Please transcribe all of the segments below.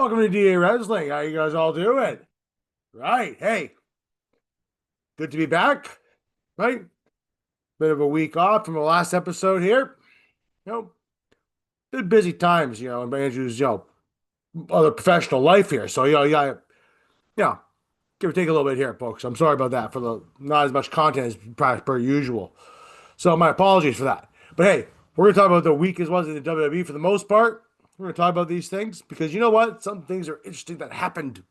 Welcome to DA Wrestling. How you guys all doing? Right. Hey, good to be back. Right. Bit of a week off from the last episode here. You know, been busy times, in Andrew's, other professional life here. So, yeah, give or take a little bit here, folks. I'm sorry about that for the not as much content as per usual. So, my apologies for that. But hey, we're going to talk about the week as well as in the WWE for the most part. We're going to talk about these things because you know what? Some things are interesting that happened.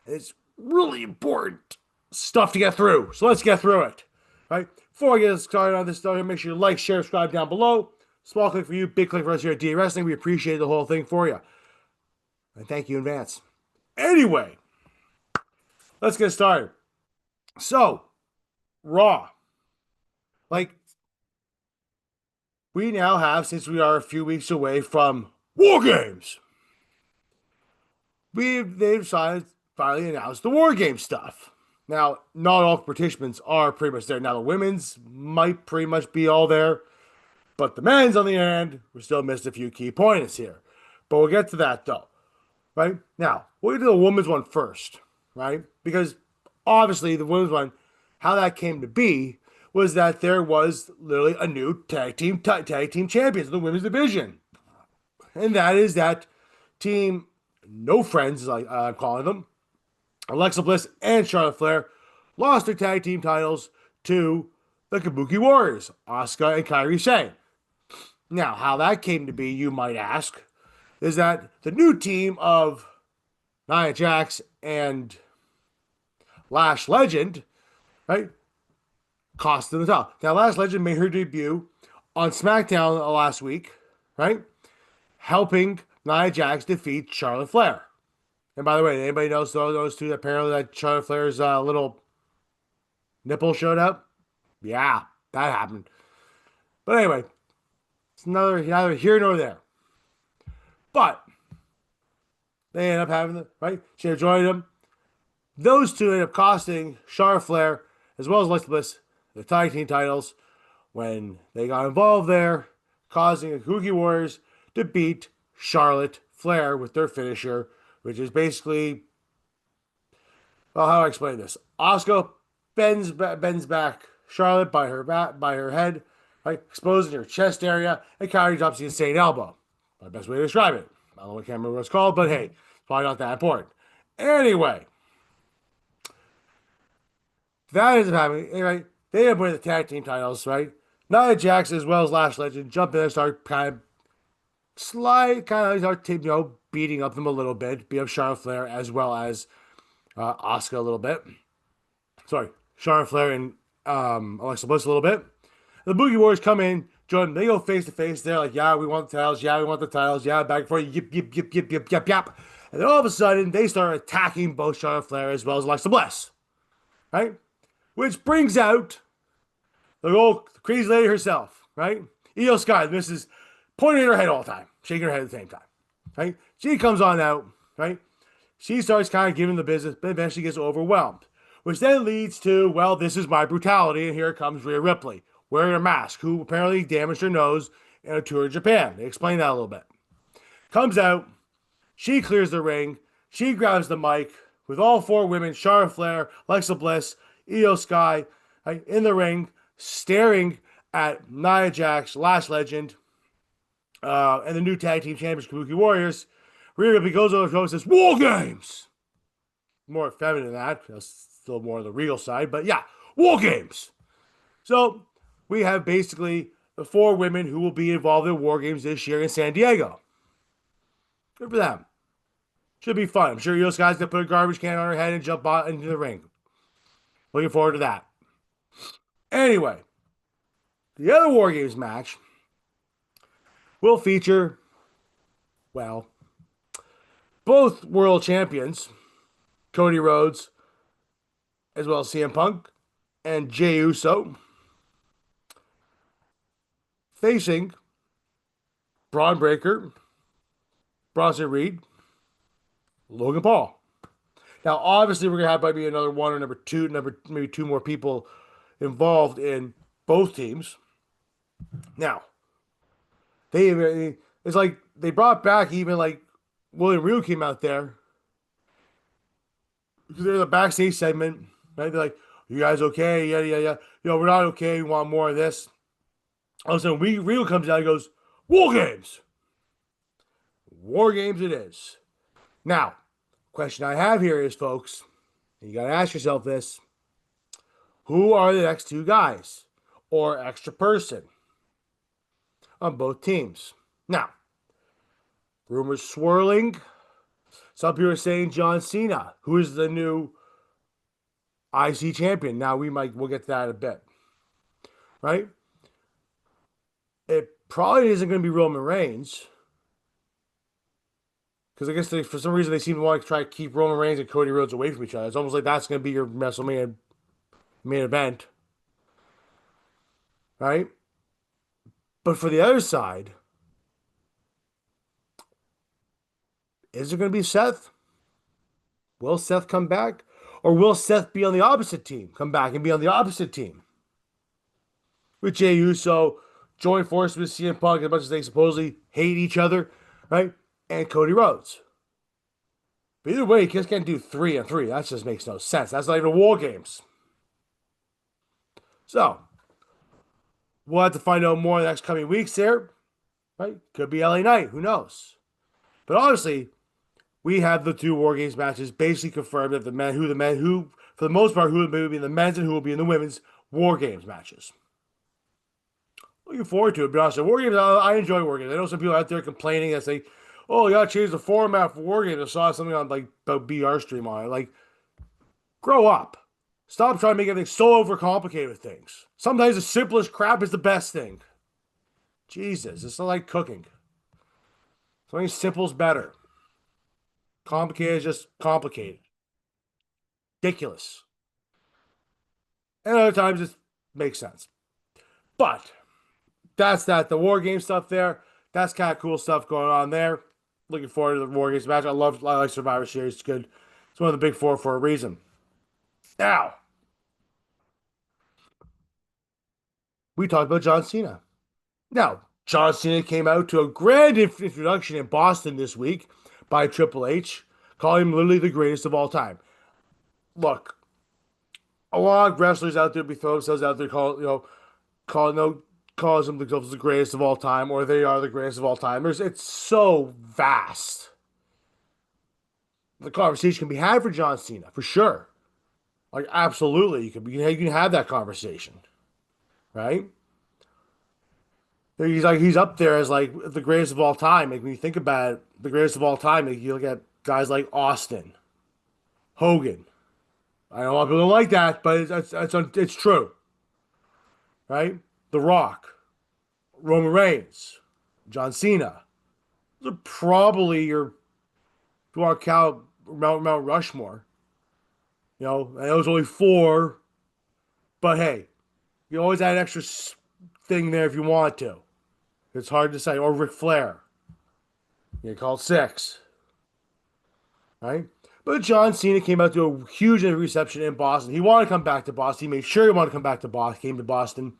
It's really important stuff to get through. So let's get through it. Right? Before I get started on this stuff, make sure you like, share, subscribe down below. Small click for you, big click for us here at DA Wrestling. We appreciate the whole thing for you. And thank you in advance. Anyway, let's get started. So, Raw. Like, we now have, since we are a few weeks away from Wargames, they've decided finally announced the Wargames stuff. Now, not all participants are pretty much there. Now, the women's might pretty much be all there, but the men's, on the end, we still missed a few key points here. But we'll get to that, though. Right? Now, we'll get to the women's one first, right? Because obviously, the women's one, how that came to be was that there was literally a new tag team champions in the women's division. And that is that team, No Friends, as I'm calling them, Alexa Bliss and Charlotte Flair lost their tag team titles to the Kabuki Warriors, Asuka and Kairi Sane. Now, how that came to be, you might ask, is that the new team of Nia Jax and Lash Legend, right, cost them the title. Now, Lash Legend made her debut on SmackDown last week, right, helping Nia Jax defeat Charlotte Flair. And by the way, anybody knows those two? Apparently, that Charlotte Flair's little nipple showed up. Yeah, that happened. But anyway, it's neither here nor there. But they end up having the right. She joined them. Those two end up costing Charlotte Flair as well as Alexa Bliss the tag team titles when they got involved there, causing the Kabuki Warriors to beat Charlotte Flair with their finisher, which is basically, well, how do I explain this? Asuka bends back Charlotte by her head, right, exposing her chest area, and Kairi drops the insane elbow. My best way to describe it. I can't remember what it's called, but hey, it's probably not that important. Anyway, that is happening. Anyway, they end up winning the tag team titles, right? Nia Jax as well as Lash Legend jump in and start kind of beating up them a little bit, beat up Charlotte Flair as well as Asuka a little bit. Sorry, Charlotte Flair and Alexa Bliss a little bit. The Boogie Warriors come in, join them. They go face to face. They're like, yeah, we want the titles. Yeah, we want the titles. Yeah, back and forth. Yip, yip, yip, yip, yip, yip, yip. And then all of a sudden, they start attacking both Charlotte Flair as well as Alexa Bliss. Right? Which brings out the old crazy lady herself, right? Io Sky, this is pointing at her head all the time, shaking her head at the same time, right? She comes on out, right? She starts kind of giving the business, but eventually gets overwhelmed, which then leads to, well, this is my brutality, and here comes Rhea Ripley, wearing a mask, who apparently damaged her nose in a tour of Japan. They explain that a little bit. Comes out, she clears the ring, she grabs the mic with all four women, Charlotte Flair, Alexa Bliss, Io Sky, right, in the ring, staring at Nia Jax, Lash Legend, and the new tag team champions, Kabuki Warriors. Rhea Ripley goes over the show and says, War Games! More feminine than that. That's still more on the regal side, but yeah, War Games! So, we have basically the four women who will be involved in War Games this year in San Diego. Good for them. Should be fun. I'm sure Io Sky's going to put a garbage can on her head and jump out into the ring. Looking forward to that. Anyway, the other War Games match will feature, well, both world champions, Cody Rhodes, as well as CM Punk and Jey Uso, facing Braun Breaker, Bronson Reed, Logan Paul. Now, obviously, we're going to have maybe another one or maybe two more people involved in both teams. Now, it's like they brought back even like William Regal came out there because they're in the backstage segment, right? They're like, "You guys okay? Yeah, yeah, yeah. We're not okay. We want more of this." All of a sudden, Regal comes out and goes, "War games, war games, it is." Now, question I have here is, folks, you got to ask yourself this: who are the next two guys or extra person on both teams? Now, rumors swirling. Some people are saying John Cena, who is the new IC champion. Now we'll get to that in a bit, right? It probably isn't going to be Roman Reigns because I guess for some reason they seem to want to try to keep Roman Reigns and Cody Rhodes away from each other. It's almost like that's going to be your WrestleMania main event, right? But for the other side, is it going to be Seth? Will Seth come back? Or will Seth be on the opposite team? Come back and be on the opposite team? With Jey Uso, join forces with CM Punk as much as they supposedly hate each other, right? And Cody Rhodes. But either way, you just can't do 3-on-3. That just makes no sense. That's not even War Games. So, we'll have to find out more in the next coming weeks there, right? Could be LA Knight. Who knows? But honestly, we have the two War Games matches basically confirmed that who, for the most part, who will be in the men's and who will be in the women's War Games matches. Looking forward to it. To be honest, War Games, I enjoy War Games. I know some people out there complaining that say, "Oh, you gotta change the format for War Games." I saw something on like about BR stream on it. Like, grow up. Stop trying to make everything so overcomplicated with things. Sometimes the simplest crap is the best thing. Jesus, it's not like cooking. Something simple is better. Complicated is just complicated. Ridiculous. And other times it makes sense. But that's that. The War Game stuff there. That's kind of cool stuff going on there. Looking forward to the War Games match. I like Survivor Series. It's good. It's one of the big four for a reason. Now, we talked about John Cena. Now, John Cena came out to a grand introduction in Boston this week by Triple H, calling him literally the greatest of all time. Look, a lot of wrestlers out there be throwing themselves out there, calls themselves the greatest of all time, or they are the greatest of all time. It's so vast. The conversation can be had for John Cena for sure. Like absolutely, you can have that conversation, right? He's up there as like the greatest of all time. Like when you think about it, the greatest of all time, like, you look at guys like Austin, Hogan. I know a lot of people don't like that, but it's true, right? The Rock, Roman Reigns, John Cena. Those are probably your, if you want to count Mount Rushmore. I know it's only four, but hey, you always add an extra thing there if you want to. It's hard to say. Or Ric Flair. You call it six, right? But John Cena came out to a huge reception in Boston. He wanted to come back to Boston. He made sure he wanted to come back to Boston. Came to Boston,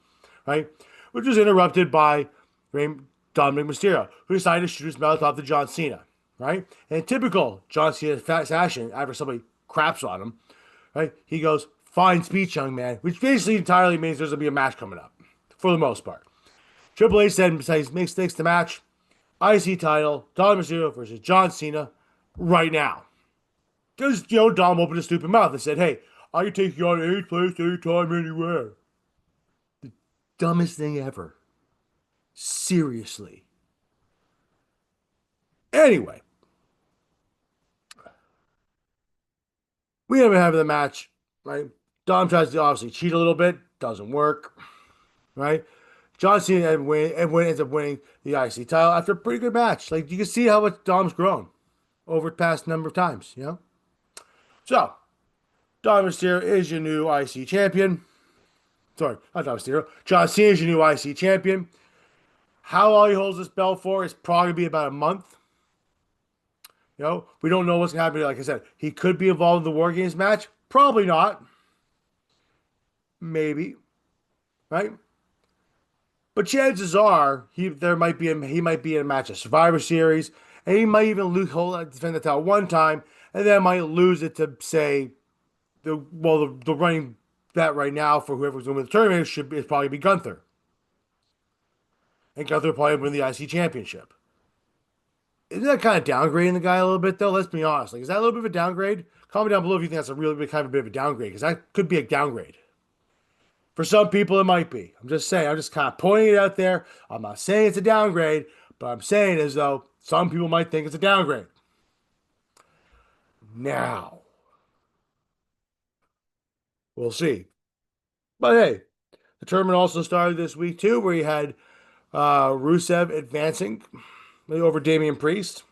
right? Which was interrupted by Dominic Mysterio, who decided to shoot his mouth off to John Cena, right? And in typical John Cena fashion, after somebody craps on him, right? He goes, "Fine speech, young man," which basically entirely means there's going to be a match coming up, for the most part. Triple H said, besides makes the match, IC title, Dominic Mysterio versus John Cena, right now. Because, Dom opened his stupid mouth and said, "Hey, I can take you on any place, anytime, anywhere." The dumbest thing ever. Seriously. Anyway, we end up having the match, right? Dom tries to obviously cheat a little bit, doesn't work, right? John Cena ends up winning the IC title after a pretty good match. Like, you can see how much Dom's grown over the past number of times. So, Dom Mysterio is your new IC champion. Sorry, not Dom Mysterio. John Cena is your new IC champion. How long he holds this belt for is probably be about a month. We don't know what's going to happen. Like I said, he could be involved in the War Games match. Probably not. Maybe. Right? But chances are he might be in a match of Survivor Series, and he might even defend the title one time, and then might lose it to say the running bet right now for whoever's going to win the tournament is probably be Gunther, and Gunther will probably win the IC championship. Isn't that kind of downgrading the guy a little bit though? Let's be honest. Like, is that a little bit of a downgrade? Comment down below if you think that's a really big, kind of a bit of a downgrade, because that could be a downgrade. For some people, it might be. I'm just saying. I'm just kind of pointing it out there. I'm not saying it's a downgrade, but I'm saying as though some people might think it's a downgrade. Now, we'll see. But hey, the tournament also started this week too, where you had Rusev advancing over Damian Priest.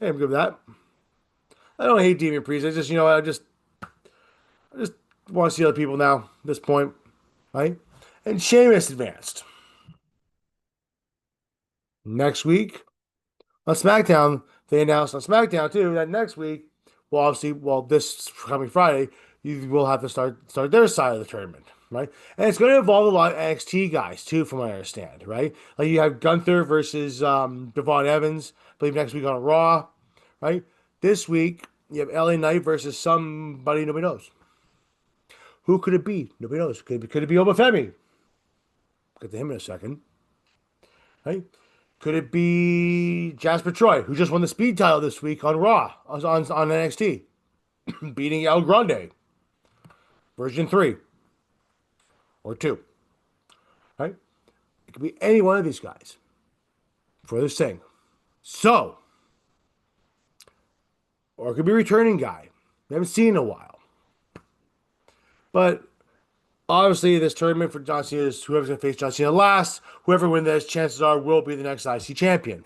Hey, I'm good with that. I don't hate Damian Priest. I just, I just want to see other people now at this point, right? And Sheamus advanced. Next week on SmackDown, they announced on SmackDown too that next week, well, obviously, this coming Friday, you will have to start their side of the tournament, right? And it's going to involve a lot of NXT guys too, from what I understand, right? Like you have Gunther versus Devon Evans, I believe next week on Raw, right? This week you have LA Knight versus somebody nobody knows. Who could it be? Nobody knows. Could it be Obafemi? Get to him in a second, right? Could it be Jasper Troy, who just won the speed title this week on Raw, on NXT, beating El Grande, version 3 or 2, right? It could be any one of these guys for this thing. So, or it could be a returning guy we haven't seen in a while. But obviously, this tournament for John Cena is whoever's going to face John Cena last. Whoever wins this, chances are, will be the next IC champion.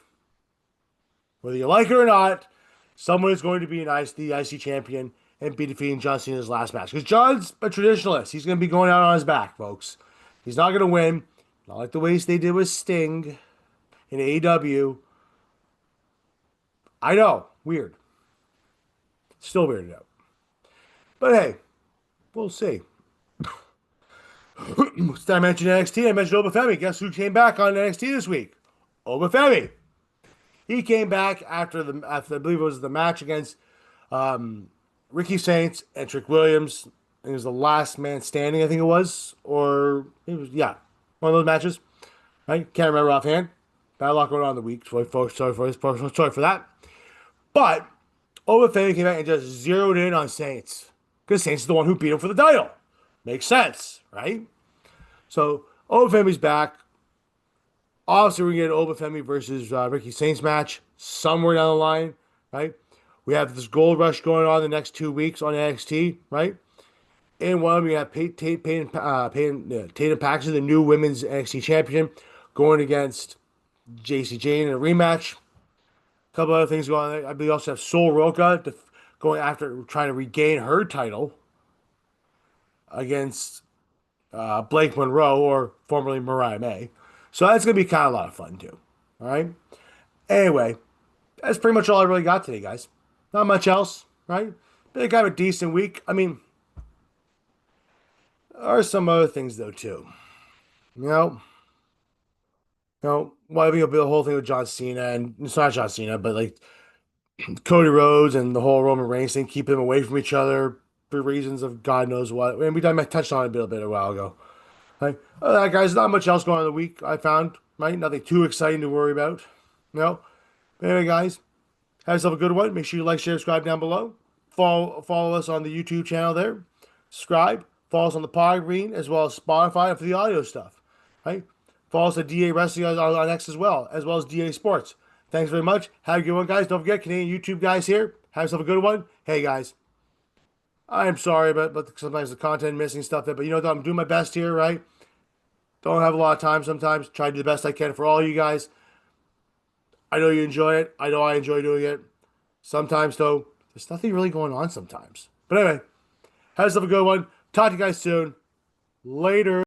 Whether you like it or not, someone is going to be the IC champion and be defeating John Cena's last match. Because John's a traditionalist. He's going to be going out on his back, folks. He's not going to win. Not like the ways they did with Sting in AEW. I know. Weird. Still weirded out. But hey, we'll see. I mentioned NXT. I mentioned Obafemi. Guess who came back on NXT this week? Obafemi. He came back after I believe it was the match against Ricky Saints and Trick Williams. It was the last man standing, I think it was, or it was one of those matches. Right? Can't remember offhand. Had a lot going on in the week. Sorry for that. But Obafemi came back and just zeroed in on Saints because Saints is the one who beat him for the title. Makes sense, right? So Obafemi's back. Obviously, we're going to get Obafemi versus Ricky Saints match somewhere down the line, right? We have this gold rush going on the next 2 weeks on NXT, right? And one of them, we have Tatum Paxton, the new women's NXT champion, going against JC Jane in a rematch. A couple other things going on there. I believe we also have Sol Roca going after trying to regain her title against Blake Monroe, or formerly Mariah May. So that's going to be kind of a lot of fun, too. All right? Anyway, that's pretty much all I really got today, guys. Not much else, right? Been kind of a decent week. I mean, there are some other things, though, too. Well, I think it'll be the whole thing with John Cena, and it's not John Cena, but like Cody Rhodes and the whole Roman Reigns thing, keep them away from each other for reasons of God knows what. And I touched on it a bit a while ago. Right? Other than that, guys, not much else going on in the week, I found. Right? Nothing too exciting to worry about. No. But anyway, guys, have yourself a good one. Make sure you like, share, subscribe down below. Follow us on the YouTube channel there. Subscribe. Follow us on the Podbean as well as Spotify for the audio stuff. Right? Follow us at DA Wrestling on X as well as DA Sports. Thanks very much. Have a good one, guys. Don't forget, Canadian YouTube guys here. Have yourself a good one. Hey, guys. I'm sorry about sometimes the content missing stuff there, but you know what? I'm doing my best here, right? Don't have a lot of time sometimes. Try to do the best I can for all you guys. I know you enjoy it. I know I enjoy doing it. Sometimes, though, there's nothing really going on sometimes. But anyway, have yourself a good one. Talk to you guys soon. Later.